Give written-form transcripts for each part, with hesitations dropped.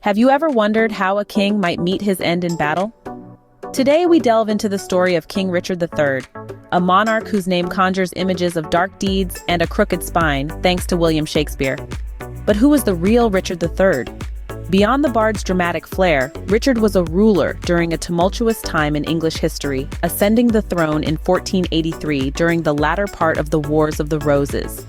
Have you ever wondered how a king might meet his end in battle? Today we delve into the story of King Richard III, a monarch whose name conjures images of dark deeds and a crooked spine, thanks to William Shakespeare. But who was the real Richard III? Beyond the bard's dramatic flair, Richard was a ruler during a tumultuous time in English history, ascending the throne in 1483 during the latter part of the Wars of the Roses.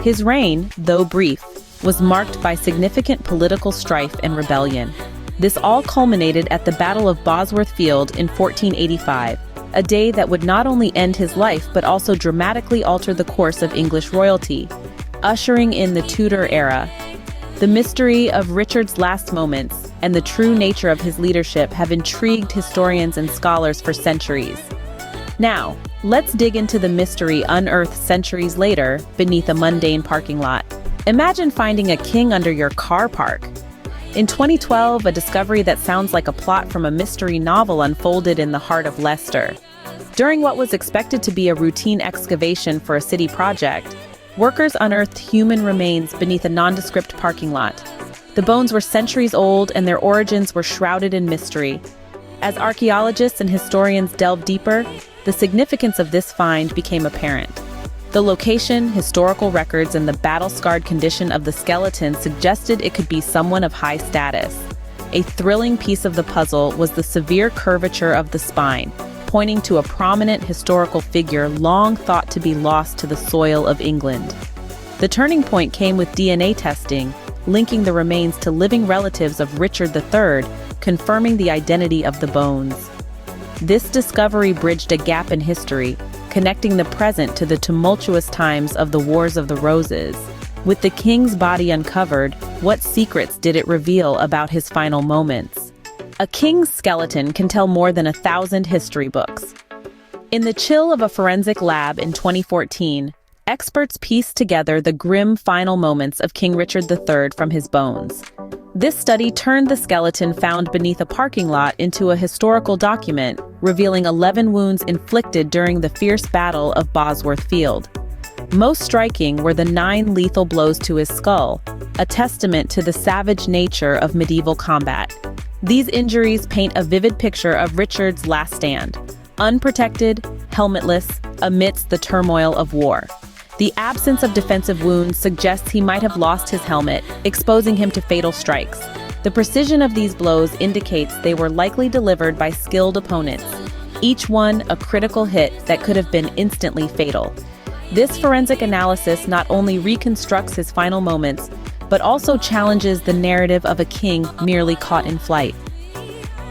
His reign, though brief, was marked by significant political strife and rebellion. This all culminated at the Battle of Bosworth Field in 1485, a day that would not only end his life but also dramatically alter the course of English royalty, ushering in the Tudor era. The mystery of Richard's last moments and the true nature of his leadership have intrigued historians and scholars for centuries. Now, let's dig into the mystery unearthed centuries later beneath a mundane parking lot. Imagine finding a king under your car park. In 2012, a discovery that sounds like a plot from a mystery novel unfolded in the heart of Leicester. During what was expected to be a routine excavation for a city project, workers unearthed human remains beneath a nondescript parking lot. The bones were centuries old and their origins were shrouded in mystery. As archaeologists and historians delved deeper, the significance of this find became apparent. The location, historical records, and the battle-scarred condition of the skeleton suggested it could be someone of high status. A thrilling piece of the puzzle was the severe curvature of the spine, pointing to a prominent historical figure long thought to be lost to the soil of England. The turning point came with DNA testing, linking the remains to living relatives of Richard III, confirming the identity of the bones. This discovery bridged a gap in history, connecting the present to the tumultuous times of the Wars of the Roses. With the king's body uncovered, what secrets did it reveal about his final moments? A king's skeleton can tell more than 1,000 history books. In the chill of a forensic lab in 2014, experts pieced together the grim final moments of King Richard III from his bones. This study turned the skeleton found beneath a parking lot into a historical document, revealing 11 wounds inflicted during the fierce Battle of Bosworth Field. Most striking were the 9 lethal blows to his skull, a testament to the savage nature of medieval combat. These injuries paint a vivid picture of Richard's last stand, unprotected, helmetless, amidst the turmoil of war. The absence of defensive wounds suggests he might have lost his helmet, exposing him to fatal strikes. The precision of these blows indicates they were likely delivered by skilled opponents, each one a critical hit that could have been instantly fatal. This forensic analysis not only reconstructs his final moments, but also challenges the narrative of a king merely caught in flight.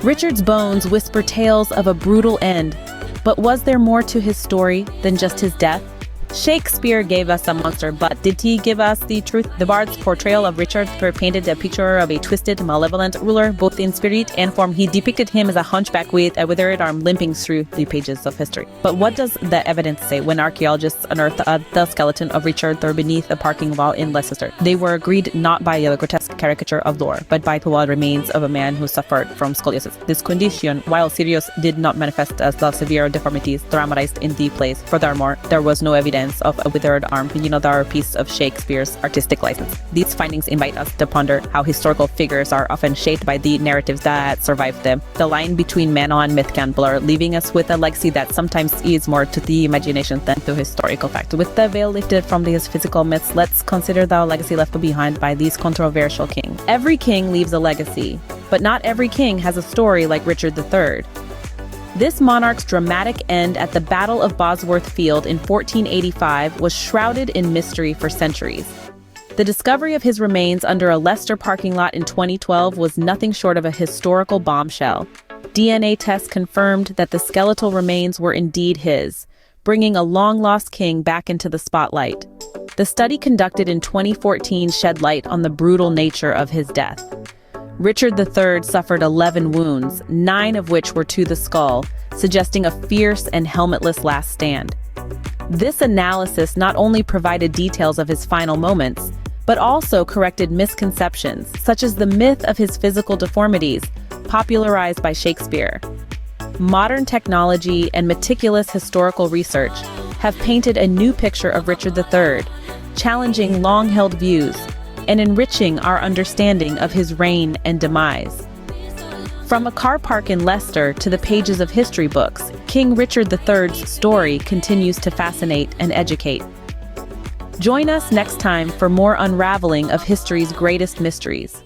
Richard's bones whisper tales of a brutal end, but was there more to his story than just his death? Shakespeare gave us a monster, but did he give us the truth? The bard's portrayal of Richard painted a picture of a twisted, malevolent ruler, both in spirit and form. He depicted him as a hunchback with a withered arm limping through the pages of history. But what does the evidence say when archaeologists unearthed the skeleton of Richard III beneath a parking lot in Leicester? They were agreed not by a grotesque caricature of lore, but by the remains of a man who suffered from scoliosis. This condition, while serious, did not manifest as the severe deformities dramatized in the plays. Furthermore, there was no evidence of a withered arm, another piece of Shakespeare's artistic license. These findings invite us to ponder how historical figures are often shaped by the narratives that survive them. The line between man and myth can blur, leaving us with a legacy that sometimes is more to the imagination than to historical fact. With the veil lifted from these physical myths, let's consider the legacy left behind by these controversial kings. Every king leaves a legacy, but not every king has a story like Richard III. This monarch's dramatic end at the Battle of Bosworth Field in 1485 was shrouded in mystery for centuries. The discovery of his remains under a Leicester parking lot in 2012 was nothing short of a historical bombshell. DNA tests confirmed that the skeletal remains were indeed his, bringing a long-lost king back into the spotlight. The study conducted in 2014 shed light on the brutal nature of his death. Richard III suffered 11 wounds, 9 of which were to the skull, suggesting a fierce and helmetless last stand. This analysis not only provided details of his final moments, but also corrected misconceptions, such as the myth of his physical deformities, popularized by Shakespeare. Modern technology and meticulous historical research have painted a new picture of Richard III, challenging long-held views. and enriching our understanding of his reign and demise. From a car park in Leicester to the pages of history books, King Richard III's story continues to fascinate and educate. Join us next time for more unraveling of history's greatest mysteries.